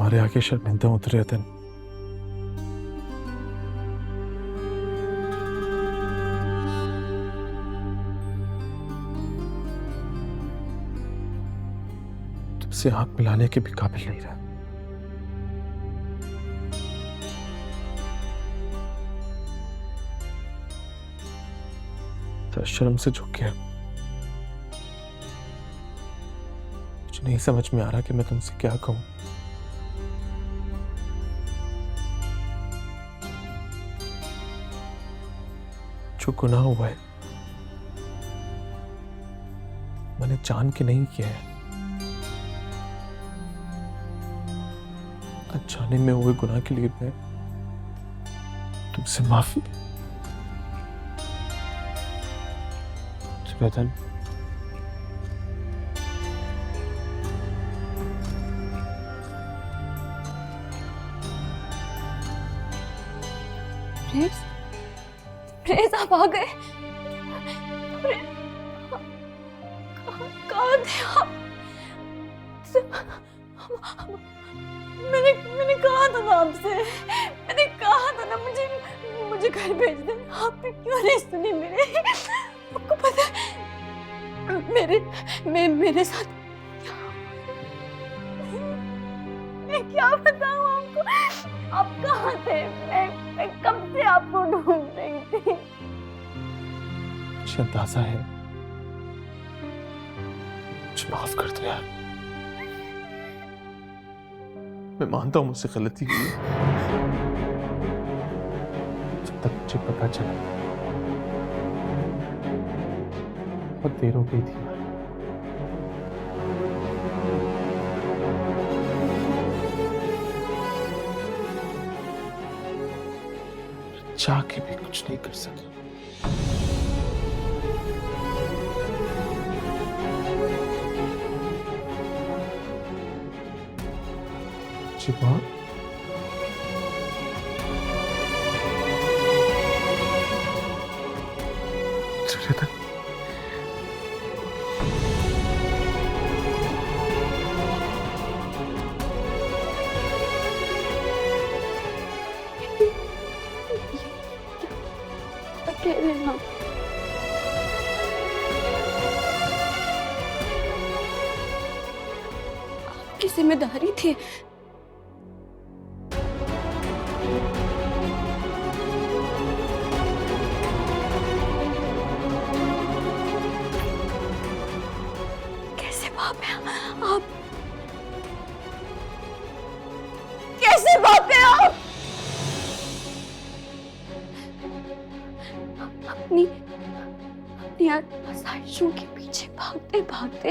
तुम्हारे आगे शर्मिंदा उतरे दिन तुमसे आंख मिलाने के भी काबिल नहीं रहा। तो शर्म से झुक गया। मुझे नहीं समझ में आ रहा कि मैं तुमसे क्या कहूं। जो गुनाह हुआ है मैंने जान के नहीं किया है। अनजाने में हुए गुनाह के लिए मैं तुमसे माफी। वेदन प्रेस आप आ गए। कहाँ थे आप? मैंने कहा था ना आपसे, मैंने कहा था ना मुझे घर भेज दे। आपने क्यों नहीं सुनी मेरे? आपको पता है मेरे साथ मैं क्या बताऊं आपको? आप कहाँ थे? मैं कब से आपको ढूंढ रही थी। मुझे अंदाजा है। मुझे माफ कर दो यार। मैं मानता हूं मुझसे गलती हुई। जब तक मुझे पता चला बहुत देर हो गई थी। चाह के भी कुछ नहीं कर सका। शिवा कह रहे हैं आपकी जिम्मेदारी थी। कैसे बाप हैं आप? कैसे बाप हैं आप? अपनी आसाइशों के पीछे भागते भागते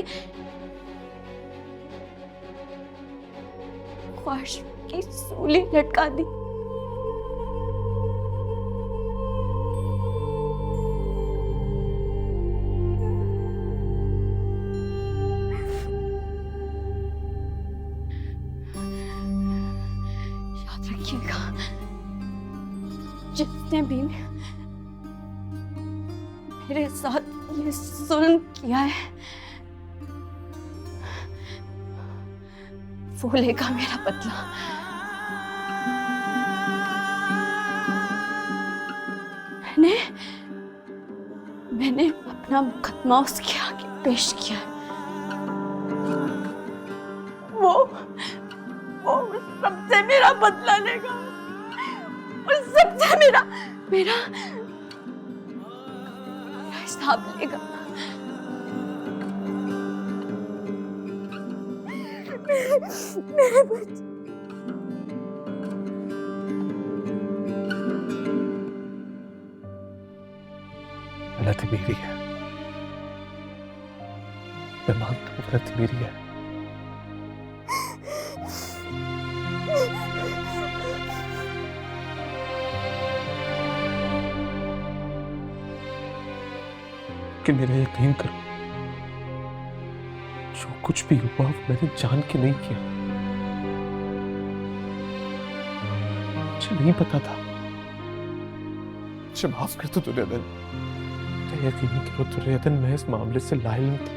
ख्वाहिशों की सूली लटका दी। याद रखिएगा, जिसने भी मेरे साथ ये जुल्म किया है वो लेगा मेरा बदला। मैंने अपना मुकदमा उसके आगे पेश किया है। वो सबसे मेरा बदला लेगा। उस सबसे मेरा हिसाब लेगा। मेरे बच्चे गलती मेरी है। मैं मानता हूं गलती मेरी है। कि मेरा यकीन करो, जो कुछ भी हुआ वो मैंने जान के नहीं किया। मुझे नहीं पता था। मुझे माफ कर दो दुर्योधन। यकीन करो दुर्योधन, मैं इस मामले से लाइल था।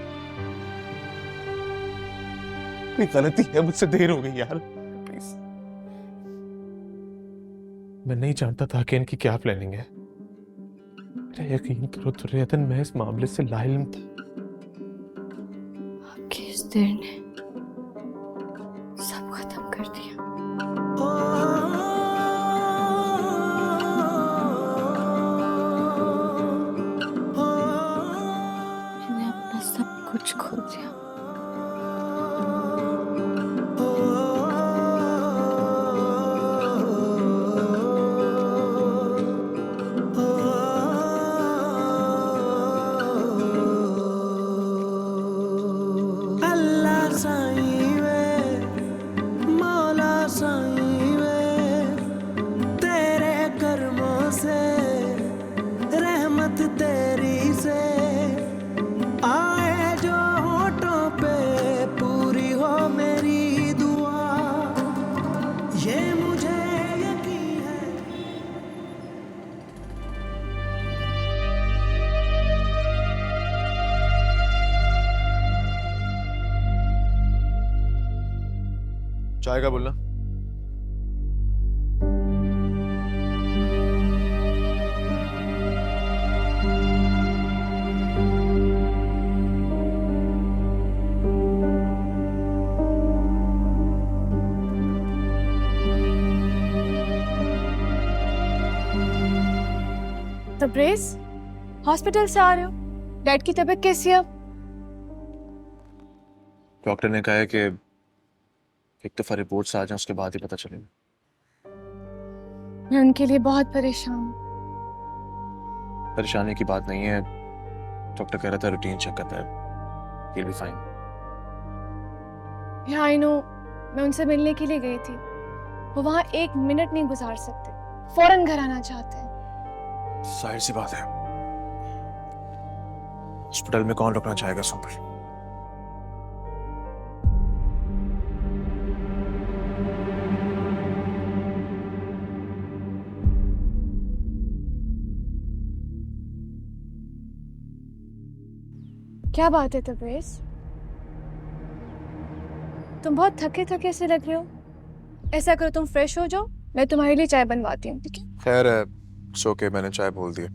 मेरी गलती है, मुझसे देर हो गई यार। प्लीज मैं नहीं जानता था कि इनकी क्या प्लानिंग है। मेरा यकीन करो तुर्यतन, मैं इस मामले से लाइल्म था। आपकी इस देर ने सब खत्म कर दिया। मैंने अपना सब कुछ खो दिया। अल्लाह साईं वे, मौला साईं वे, तेरे कर्मों से, रहमत तेरी से आए जो होठों पे, पूरी हो मेरी दुआ, ये मुझे यकीन है। चाय का बोलना। तब्रेज़, हॉस्पिटल से आ रहे हो? डैड की तबीयत कैसी है अब? डॉक्टर ने कहा है कि एक दफा रिपोर्ट्स आ जाए उसके बाद ही पता चलेगा। मैं उनके लिए बहुत परेशान हूँ। परेशानी की बात नहीं है, डॉक्टर कह रहा था रूटीन चेक करता है, he'll be fine। या आई नो, मैं उनसे मिलने के लिए गई थी। वो वहाँ 1 मिनट नहीं गुजार सकते, फौरन घर आना चाहते हैं। जाहिर सी बात है, हॉस्पिटल में कौन रुकना चाहेगा सुपर। क्या बात है तब्रेज़? तुम बहुत थके थके से लग रहे हो। ऐसा करो, तुम फ्रेश हो जाओ, मैं तुम्हारे लिए चाय बनवाती हूँ, ठीक है? खैर है, सो के मैंने चाय बोल दी।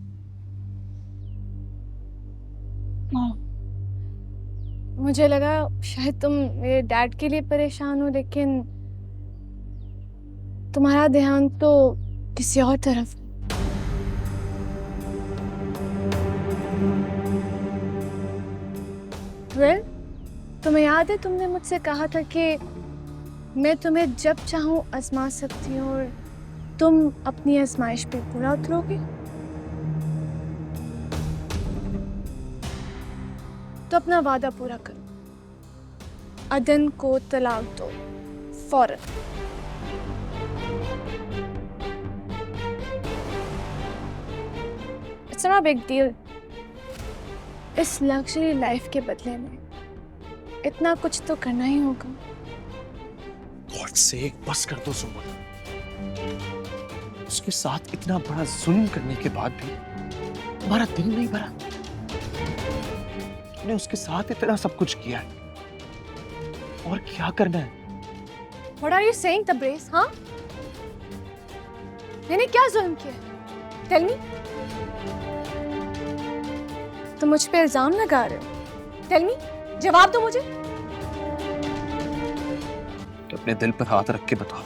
मुझे लगा शायद तुम मेरे डैड के लिए परेशान हो, लेकिन तुम्हारा ध्यान तो किसी और तरफ। वेल, तुम्हें याद है तुमने मुझसे कहा था कि मैं तुम्हें जब चाहूँ आजमा सकती हूँ और तुम अपनी आजमाइश पे पूरा उतरोगे? तो अपना वादा पूरा करो, अदन को तलाक दो फौरन। It's not a big deal. इस लग्जरी लाइफ के बदले में इतना कुछ तो करना ही होगा। गॉड से बस कर दो सुमन। उसके साथ इतना बड़ा जुल्म करने के बाद भी हमारा दिल नहीं भरा। तुमने उसके साथ इतना सब कुछ किया है, और क्या करना है? What are you saying, Tabrez? हाँ? मैंने क्या जुल्म किया? Tell me. तुम मुझ पे इल्जाम लगा रहे हो? Tell me. जवाब दो मुझे। तो अपने दिल पर हाथ रख के बताओ,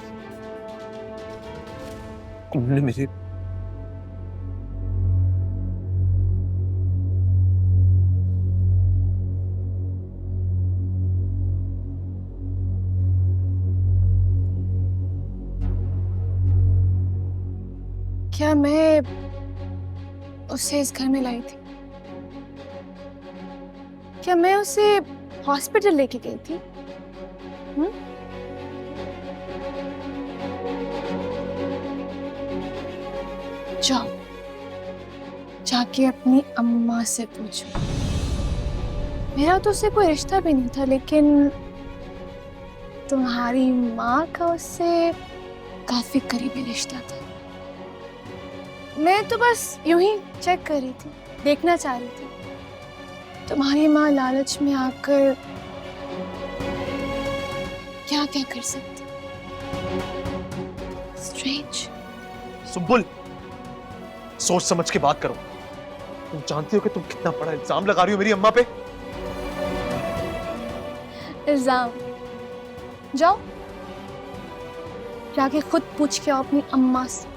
तुमने मेरे क्या मैं उसे इस घर में लाई थी? क्या मैं उसे हॉस्पिटल लेके गई थी? जाओ, जाके अपनी अम्मा से पूछो। मेरा तो उससे कोई रिश्ता भी नहीं था, लेकिन तुम्हारी माँ का उससे काफी करीबी रिश्ता था। मैं तो बस यूं ही चेक कर रही थी, देखना चाह रही थी तुम्हारी माँ लालच में आकर क्या क्या कर सकती। स्ट्रेंज, सुम्बुल, सोच समझ के बात करो। तुम जानती हो कि तुम कितना बड़ा इल्जाम लगा रही हो मेरी अम्मा पे। इल्जाम? जाओ जाके खुद पूछ के आओ अपनी अम्मा से।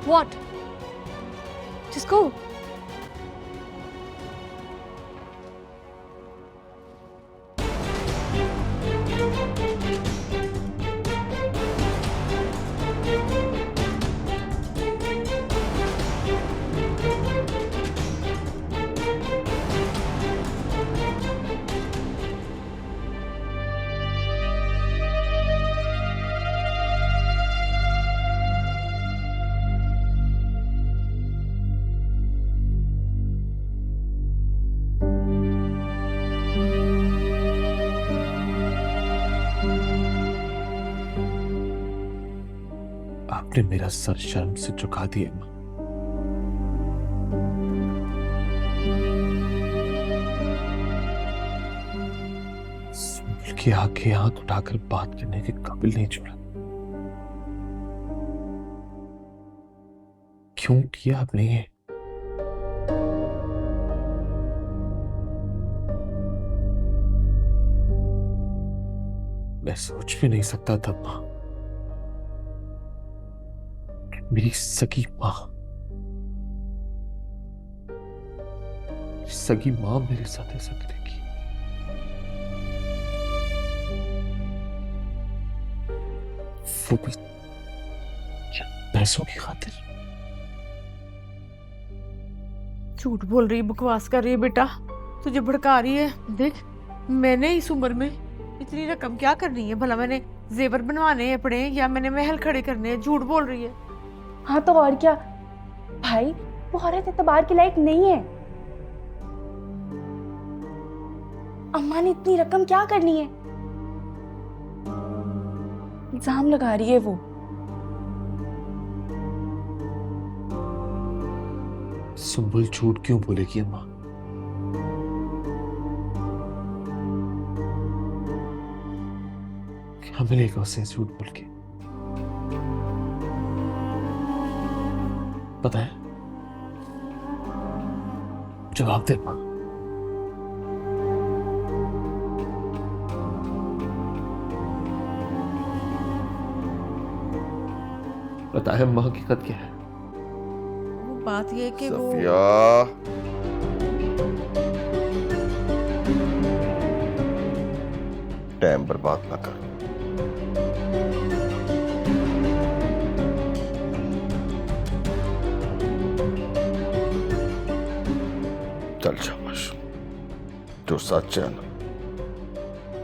What? Just go. आपने मेरा सर शर्म से झुका दिया मां। सुम्बुल की आंखें आंख उठाकर बात करने के काबिल नहीं छोड़ा। क्यों किया आपने ये? मैं सोच भी नहीं सकता था मां, मेरी सगी मां मेरे साथ ऐसा करेगी। वो भी क्या पैसों की खातिर? झूठ बोल रही है, बकवास कर रही है बेटा, तुझे भड़का रही है। देख, मैंने इस उम्र में इतनी रकम क्या करनी है भला? मैंने जेवर बनवाने हैं अपने या मैंने महल खड़े करने हैं? झूठ बोल रही है। हाँ तो और क्या भाई, वो औरत एतबार के लायक नहीं है। अम्मा ने इतनी रकम क्या करनी है? इल्जाम लगा रही है वो। सुम्बुल झूठ क्यों बोलेगी अम्मा? क्या मिलेगा उसे झूठ बोल के? पता है, जवाब दे मां। पता है मां हकीकत क्या है? वो बात ये है कि वो सफिया, टाइम बर्बाद ना कर। चल शाबाश, जो सच है ना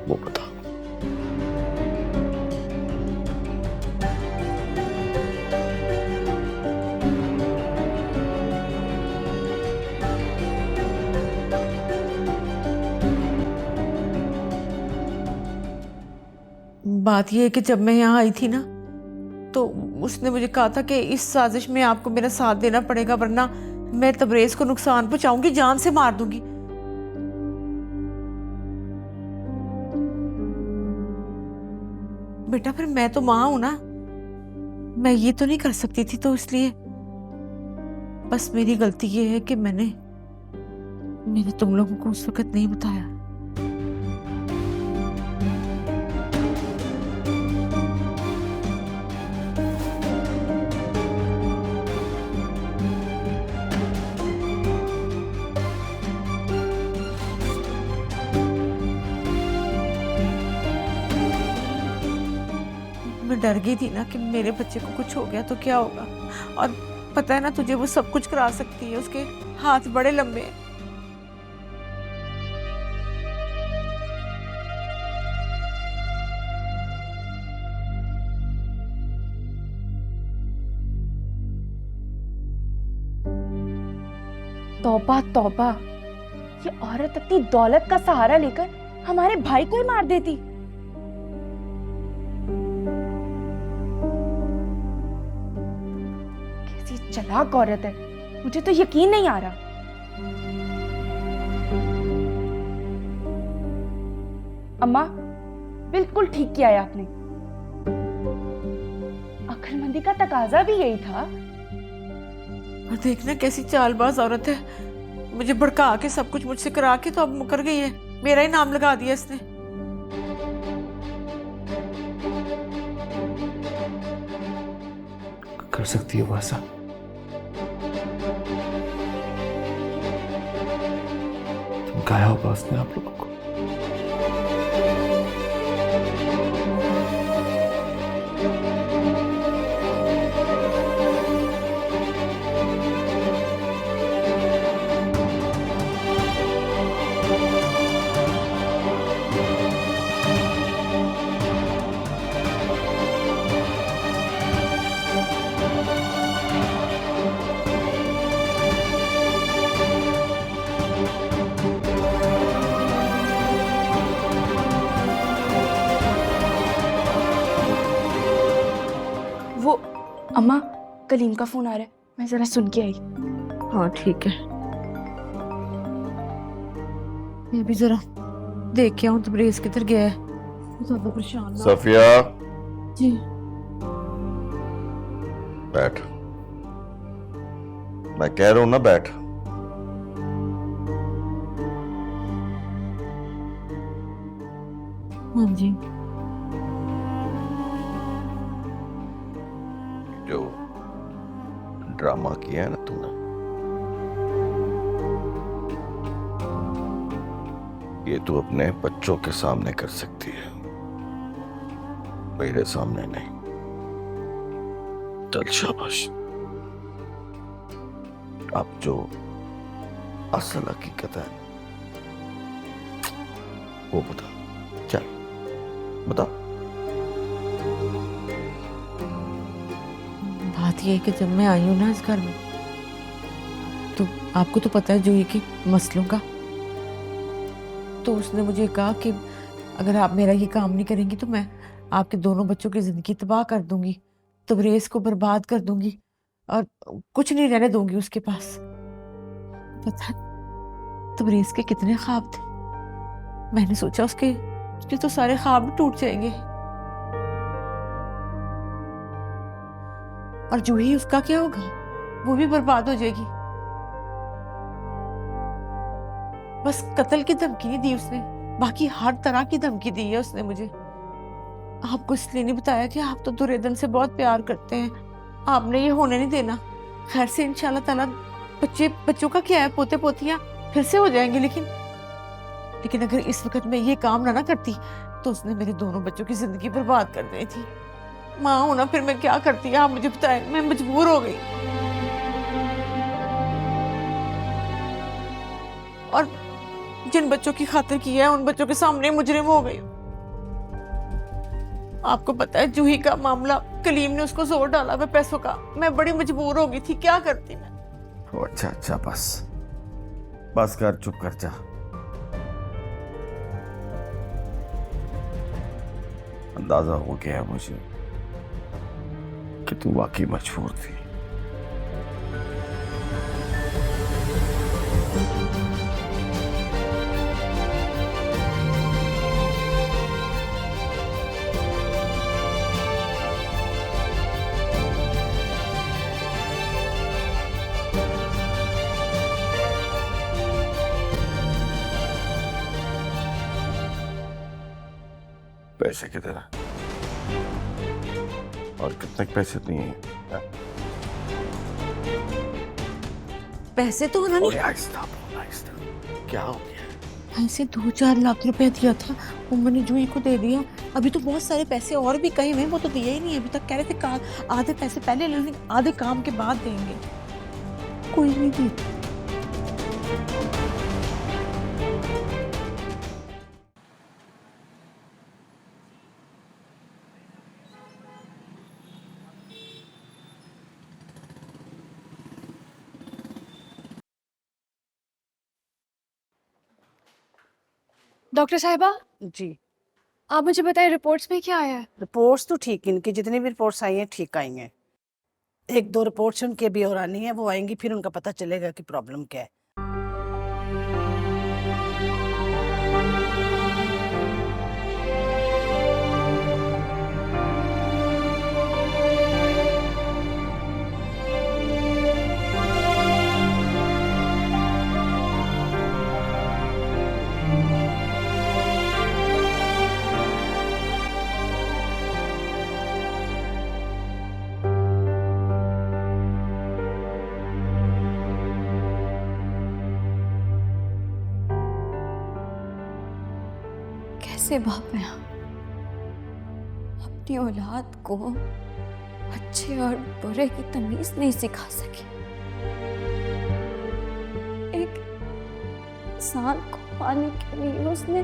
वो बता। बात ये है कि जब मैं यहाँ आई थी ना, तो उसने मुझे कहा था कि इस साजिश में आपको मेरा साथ देना पड़ेगा, वरना मैं तबरेज को नुकसान पहुंचाऊंगी, जान से मार दूंगी। बेटा फिर मैं तो मां हूं ना, मैं ये तो नहीं कर सकती थी, तो इसलिए बस मेरी गलती ये है कि मैंने तुम लोगों को उस वक्त नहीं बताया। मैं डर गई थी ना कि मेरे बच्चे को कुछ हो गया तो क्या होगा। और पता है ना तुझे, वो सब कुछ करा सकती है, उसके हाथ बड़े लंबे हैं। तौबा तौबा, ये औरत अपनी दौलत का सहारा लेकर हमारे भाई को ही मार देती। कैसी चालाक औरत है, मुझे तो यकीन नहीं आ रहा। अम्मा, बिल्कुल ठीक किया है आपने। अक्लमंदी का तकाजा भी यही था। और देखना कैसी चालबाज औरत है, मुझे भड़का के सब कुछ मुझसे करा के तो अब मुकर गई है, मेरा ही नाम लगा दिया इसने। कर सकती है वो ऐसा? धमकाया होगा उसने आप लोगों को। वो अम्मा, कलीम का फोन आ रहा है, मैं जरा सुन के आई। हाँ ठीक है, मैं भी जरा देख के आऊं तबरेज किधर गया है, ज्यादा परेशान ना। सफिया, जी बैठ। मैं कह रहा हूं ना, बैठ। हाँ जी। जो ड्रामा किया है ना तूने, ये तू अपने बच्चों के सामने कर सकती है, मेरे सामने नहीं। चल शाबाश। अब जो असल हकीकत है वो बता। चल बता। बात ये है कि जब मैं आई हूँ ना इस घर में, तो आपको तो पता है जूही के मसलों का, तो उसने मुझे कहा कि अगर आप मेरा ये काम नहीं करेंगी तो मैं आपके दोनों बच्चों की जिंदगी तबाह कर दूंगी, तबरेज को बर्बाद कर दूंगी और कुछ नहीं रहने दूंगी उसके पास। पता है तबरेज के कितने ख्वाब थे, मैंने सोचा उसके तो सारे ख्वाब टूट जाएंगे। और जूही, उसका क्या होगा? वो भी बर्बाद हो जाएगी। बस कत्ल की धमकी नहीं दी उसने, बाकी हर तरह की धमकी दी है उसने मुझे। आपको इसलिए नहीं बताया कि आप तो दुर्योधन से बहुत प्यार करते हैं, आपने ये होने नहीं देना। खैर से इंशाल्लाह ताला बच्चों का क्या है, पोते पोतियां फिर से हो जाएंगे, लेकिन अगर इस वक्त मैं ये काम ना करती तो उसने मेरे दोनों बच्चों की जिंदगी बर्बाद कर दी थी। माँ होना फिर मैं क्या करती, आप मुझे बताएं, मैं मजबूर हो गई। और जिन बच्चों की खातिर किया है उन बच्चों के सामने मुजरिम हो गई। आपको पता है जूही का मामला, कलीम ने उसको जोर डाला है पैसों का, मैं बड़ी मजबूर हो गई थी, क्या करती मैं। अच्छा अच्छा, बस कर, चुप कर जा। अंदाजा हो गया है मुझे कि तू वाकई मजबूर थी। पैसे किधर है और कितने पैसे दिए हैं? पैसे तो उन्होंने आहिस्ता बोल, आहिस्ता। क्या हो गया? ऐसे 2-4 लाख रुपए दिया था, वो मैंने जूही को दे दिया। अभी तो बहुत सारे पैसे और भी कहे हुए, वो तो दिए ही नहीं। अभी तक कह रहे थे आधे पैसे पहले लेंगे, आधे काम के बाद देंगे, कोई नहीं दिया। डॉक्टर साहिबा, जी। आप मुझे बताइए रिपोर्ट्स में क्या आया है? रिपोर्ट्स तो ठीक, इनकी जितनी भी रिपोर्ट्स आई हैं ठीक आई हैं। एक दो रिपोर्ट्स उनकी अभी और आनी है, वो आएंगी फिर उनका पता चलेगा कि प्रॉब्लम क्या है। कैसे बाप हैं आप अपनी औलाद को अच्छे और बुरे की तमीज नहीं सिखा सके। एक इंसान को पाने के लिए उसने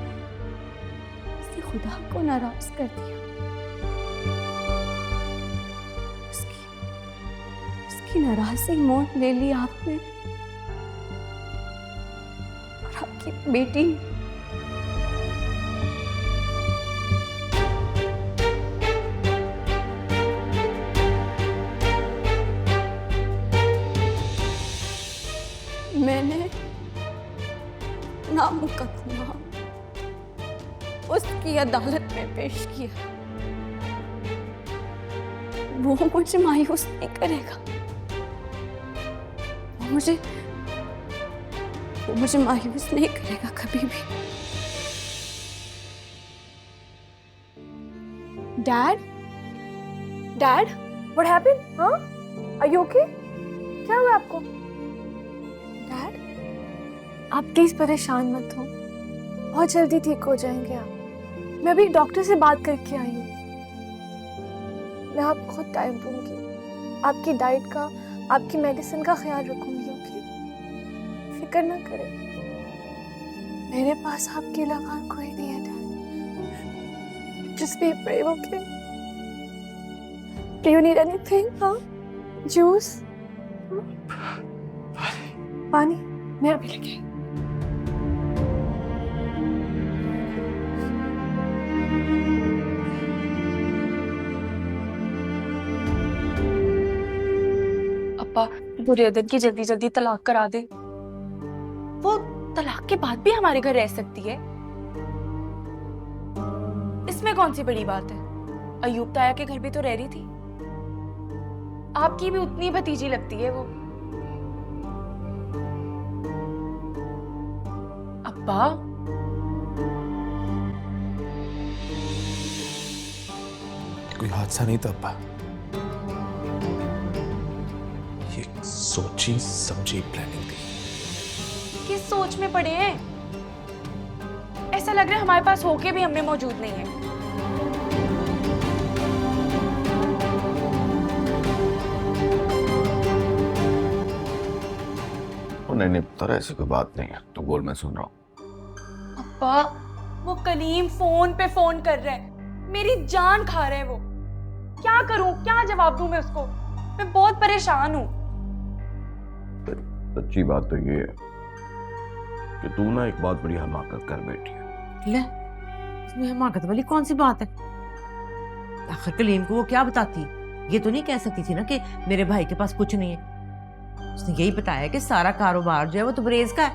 खुदा को नाराज कर दिया। उसकी नाराजगी मोल ले ली आपने और आपकी बेटी मैंने ना मुकदमा उसकी अदालत में पेश किया। वो मुझे मायूस नहीं करेगा। वो मुझे मायूस नहीं करेगा कभी भी। Dad, what happened? हाँ, आर यू ओके? क्या हुआ आपको? डैड, आप प्लीज परेशान मत हो, बहुत जल्दी ठीक हो जाएंगे आप। मैं अभी डॉक्टर से बात करके आई हूँ। मैं आपको खुद टाइम दूंगी, आपकी डाइट का, आपकी मेडिसिन का ख्याल रखूंगी। ओके, फिक्र ना करें, मेरे पास आपके अलावा कोई नहीं है dad. Just be brave, okay? Do you need anything? हाँ, जूस, पानी? मैं अभी लेके आई। अप्पा, दुर्योधन की जल्दी जल्दी तलाक करा दे। वो तलाक के बाद भी हमारे घर रह सकती है, इसमें कौन सी बड़ी बात है? अयूब ताया के घर भी तो रह रही थी। आपकी भी उतनी भतीजी लगती है वो। अब्बा, कोई हादसा नहीं था अब्बा, ये सोची समझी प्लानिंग थी। किस सोच में पड़े हैं? ऐसा लग रहा है हमारे पास होके भी हम में मौजूद नहीं है। नहीं पुत्र, ऐसी कोई बात नहीं है, तो बोल, मैं सुन रहा हूँ। अब्बा, वो कलीम फोन पे फोन कर रहा है, मेरी जान खा रहा है वो। क्या करूं, क्या जवाब दूं मैं उसको? मैं बहुत परेशान हूं। सच्ची बात तो ये है कि तू ना एक बहुत बड़ी हमाकत कर बैठी है। ले, इसमें हमाकत वाली कौन सी बात है? आखिर कलीम को वो क्या बताती? ये तो नहीं कह सकती थी ना कि मेरे भाई के पास कुछ नहीं है। उसने यही बताया कि सारा कारोबार जो है वो तबरेज का है।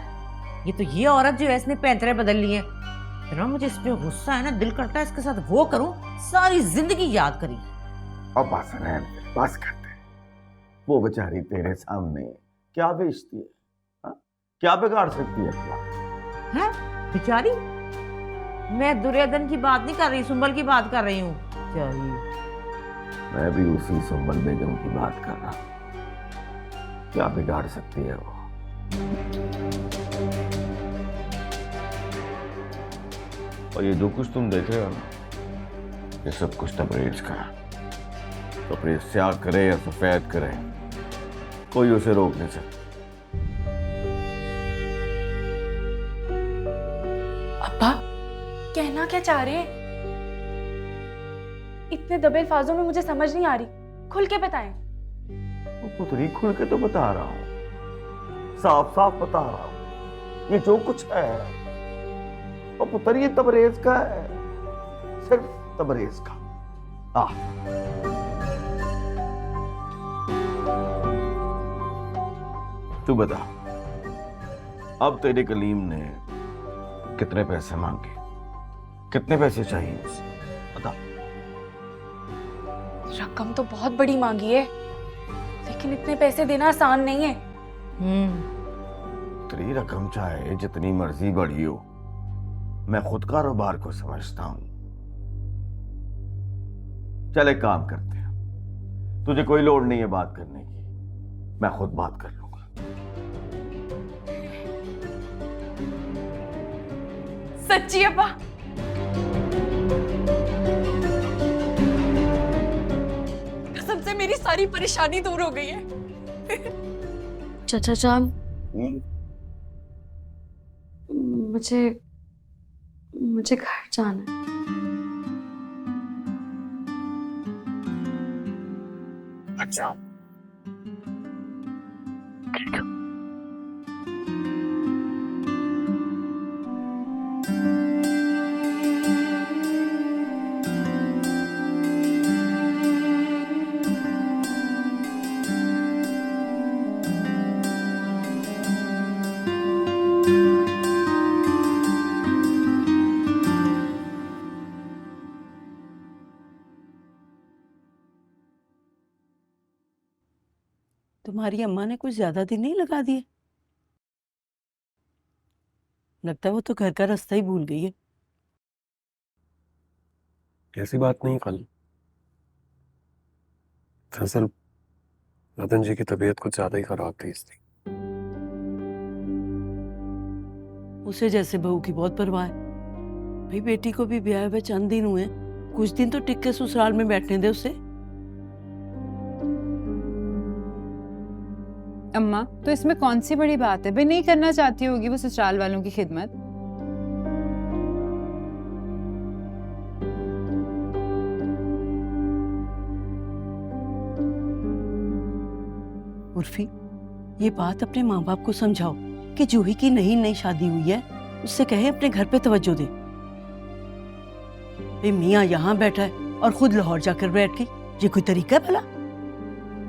ये तो ये औरत जो है इसने पैंतरे बदल ली है। इतना मुझे इस पे गुस्सा है ना, दिल करता है इसके साथ वो करूं, सारी जिंदगी याद करी। अब बस करते हैं। वो बेचारी तेरे सामने क्या बेचती है? हा? क्या बिगाड़ सकती है? बेचारी? मैं दुर्योधन की बात नहीं कर रही, सुंबल की बात कर रही हूँ। मैं भी उसी सुंबल बेगम की बात कर रहा हूँ। क्या बिगाड़ सकती है वो? और ये जो कुछ तुम देख रहे हो ना, ये सब कुछ तबरेज का। तबरेज स्याह करे या सफेद करे, कोई उसे रोक नहीं सकता। अब्बा, कहना क्या चाह रहे हैं? इतने दबे अल्फाजों में मुझे समझ नहीं आ रही, खुल के बताएं। पुतरी, खुल के तो बता रहा हूं, साफ साफ बता रहा हूं। ये जो कुछ है और पुत्र ये तबरेज का है, सिर्फ तबरेज का। तू बता, अब तेरे कलीम ने कितने पैसे मांगे, कितने पैसे चाहिए उसे, बता। रकम तो बहुत बड़ी मांगी है, लेकिन इतने पैसे देना आसान नहीं है। तेरी रकम चाहे जितनी मर्जी बड़ी हो, मैं खुद कारोबार को समझता हूं। चल एक काम करते हैं, तुझे कोई लोड़ नहीं है बात करने की, मैं खुद बात कर लूंगा। सच्ची अब्बा? कसम से मेरी सारी परेशानी दूर हो गई है। चाचा जान, मुझे घर जाना है। अच्छा, तुम्हारी अम्मा ने कुछ ज्यादा दिन नहीं लगा दिए? लगता है वो तो घर का रास्ता ही भूल गई है। ऐसी बात नहीं कल, दरअसल रतन जी की तबीयत कुछ ज्यादा ही खराब थी इसलिए। उसे जैसे बहू की बहुत परवाह है। भाई बेटी को भी ब्याह हुए चंद दिन हुए, कुछ दिन तो टिक के ससुराल में बैठने दे उसे। अम्मा, तो इसमें कौन सी बड़ी बात है? भाई नहीं करना चाहती होगी वो ससुराल वालों की खिदमत। उर्फी, ये बात अपने माँ बाप को समझाओ कि जूही की नई शादी हुई है, उससे कहे अपने घर पे तवज्जो दे। ये मियाँ यहाँ बैठा है और खुद लाहौर जाकर बैठ गई, ये कोई तरीका है भला?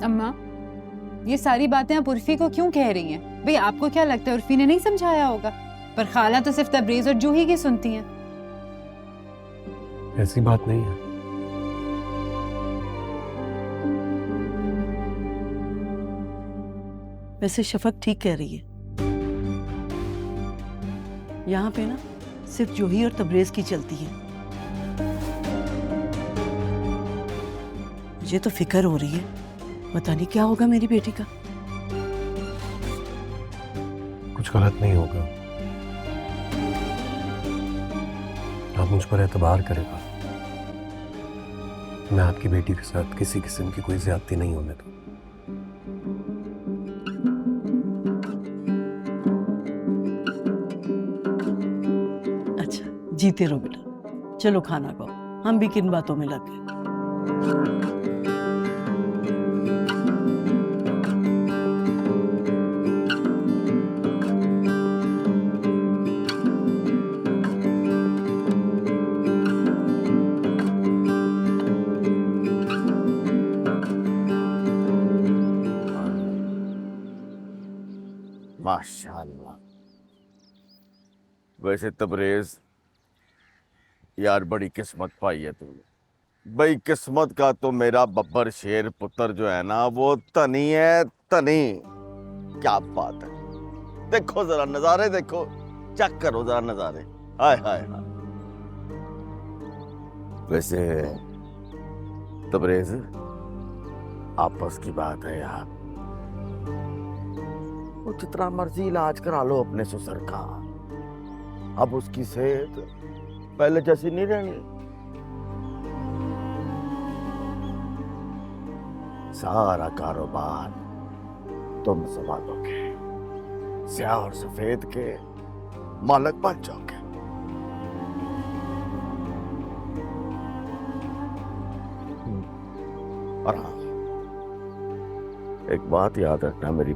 अम्मा, ये सारी बातें आप उर्फी को क्यों कह रही हैं? भाई आपको क्या लगता है उर्फी ने नहीं समझाया होगा? पर खाला तो सिर्फ तबरेज और जूही की सुनती हैं। ऐसी बात नहीं है। वैसे शफक ठीक कह रही है, यहाँ पे ना सिर्फ जूही और तबरेज की चलती है। मुझे तो फिक्र हो रही है, पता नहीं क्या होगा मेरी बेटी का। कुछ गलत नहीं होगा, आप मुझ पर एतबार करेगा। मैं आपकी बेटी के साथ किसी किस्म की कोई ज्यादती नहीं होने दूं। अच्छा, जीते रहो बेटा। चलो खाना खाओ, हम भी किन बातों में लग गए। माशाल्लाह। वैसे तबरेज यार, बड़ी किस्मत पाई है तूने। भाई किस्मत का तो मेरा बब्बर शेर पुत्र जो है ना, वो तनी है, तनी। क्या बात है, देखो जरा नजारे, देखो, चेक करो जरा नजारे। हाय हाय हाय। वैसे तबरेज, आपस की बात है यार, वो जितना मर्जी इलाज करा लो अपने ससुर का, अब उसकी सेहत पहले जैसी नहीं रहनी। सारा कारोबार तुम संभालोगे, स्याह और सफेद के मालिक बन जाओगे। और हाँ, एक बात याद रखना मेरी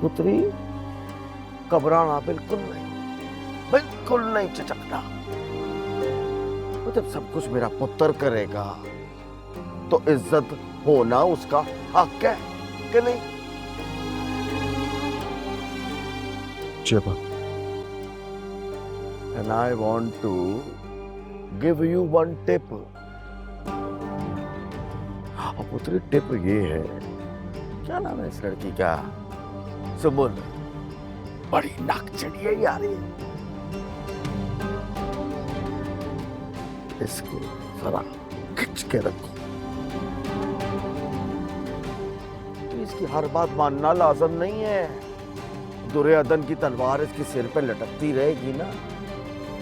पुत्री, घबराना बिल्कुल नहीं। बिल्कुल नहीं चचकता। वो जब सब कुछ मेरा पुत्र करेगा तो इज्जत होना उसका हक है कि नहीं? जब And I want to give you one tip. और पुत्री टिप ये है, क्या नाम है इस लड़की का? सुमुन। बड़ी नाक चढ़िए यार ये। इसको जरा खिंच के रखो। तो इसकी हर बात मानना लाजम नहीं है। दुर्योधन की तलवार इसके सिर पे लटकती रहेगी ना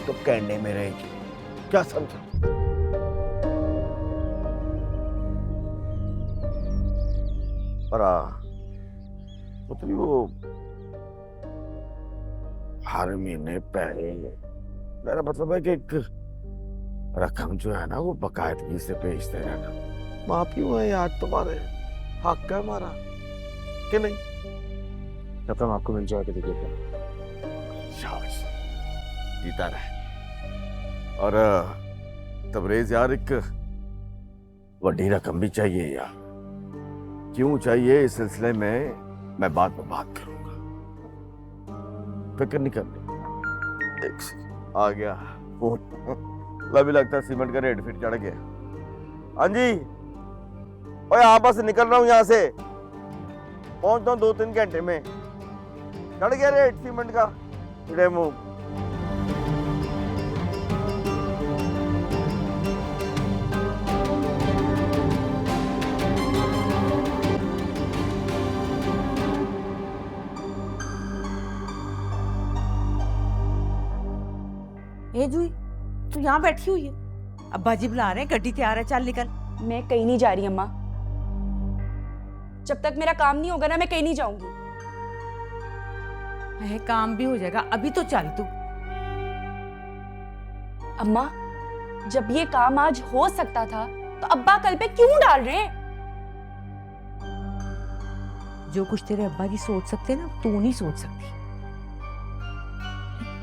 तो कहने में रहेगी। क्या समझा? पुत्री वो हर महीने पहले, मेरा मतलब है कि एक रकम जो है ना वो बाकायदगी से भेजते रहना। माफ क्यों है यार, तुम्हारे हक है हमारा कि नहीं? रकम आपको मिल जाएगी, देखिए। शाबाश, जीता रहे। और तबरेज यार, एक बड़ी रकम भी चाहिए यार। क्यों चाहिए इस सिलसिले में मैं बाद में बात करूंगा, फिक्र नहीं करनी। एक आ गया फोन। अभी लगता है सीमेंट का रेट फिर चढ़ गया। हाँ जी, ओए हाँ बस निकल रहा हूँ यहाँ से, पहुंचता हूँ 2-3 घंटे में। चढ़ गया रेट सीमेंट का। मुंह ए जूही, तू यहाँ बैठी हुई है? अब्बा जी बुला रहे हैं, गड्डी तैयार है, चल निकल। मैं कहीं नहीं जा रही अम्मा। जब तक मेरा काम नहीं होगा ना, मैं कहीं नहीं जाऊंगी। है काम भी हो जाएगा, अभी तो चल तू। अम्मा, जब ये काम आज हो सकता था तो अब्बा कल पे क्यों डाल रहे हैं? जो कुछ तेरे अब्बा जी सोच सकते हैं ना, तू नहीं सोच सकती।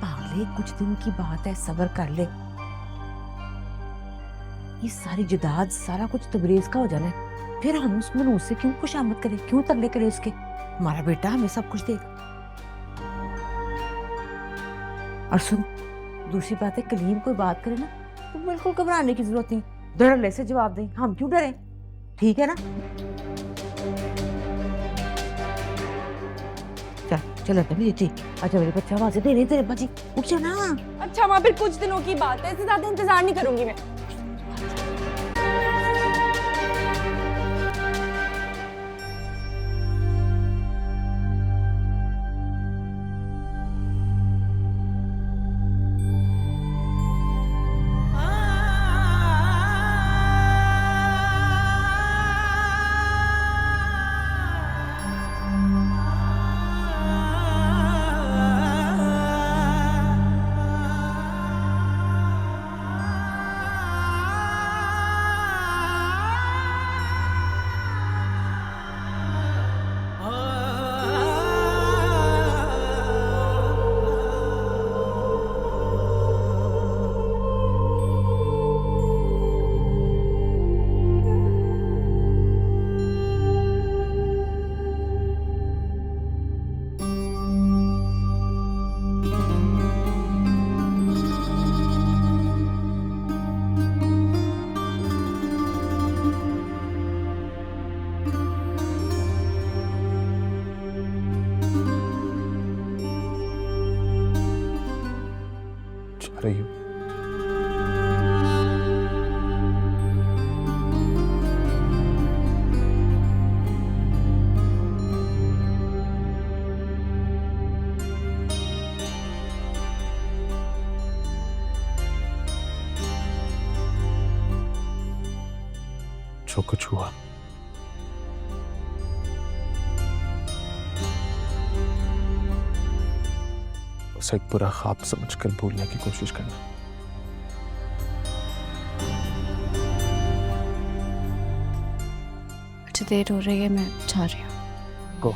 पागले, कुछ दिन की बात है, सब्र कर ले। ये सारी जायदाद, सारा कुछ तबरेज का हो जाना है, फिर हम उस मनूस से क्यों खुशामद करें, क्यों तरले करें उसके? हमारा बेटा हमें सब कुछ देगा। और सुन, दूसरी बात है, कलीम कोई बात करे ना तो बिल्कुल घबराने की जरूरत नहीं, धड़ल्ले से जवाब दें। हम क्यों डरे, ठीक है ना? चल चल तभी जी। अच्छा मेरे बच्चा आवाज दे रहे तेरे बाजी, उठ जा ना। अच्छा माँ, फिर कुछ दिनों की बात है, इससे ज्यादा इंतजार नहीं करूंगी मैं। रही हूँ। जो कुछ हुआ उसे एक बुरा ख्वाब समझकर भूलने की कोशिश करना। मुझे देर हो रही है, मैं जा रही हूँ। गो।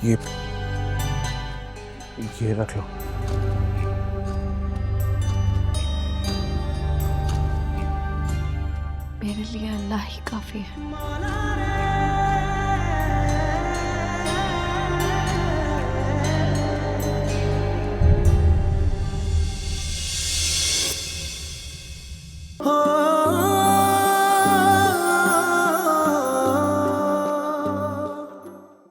ये रख लो। मेरे लिए अल्लाह ही काफी है।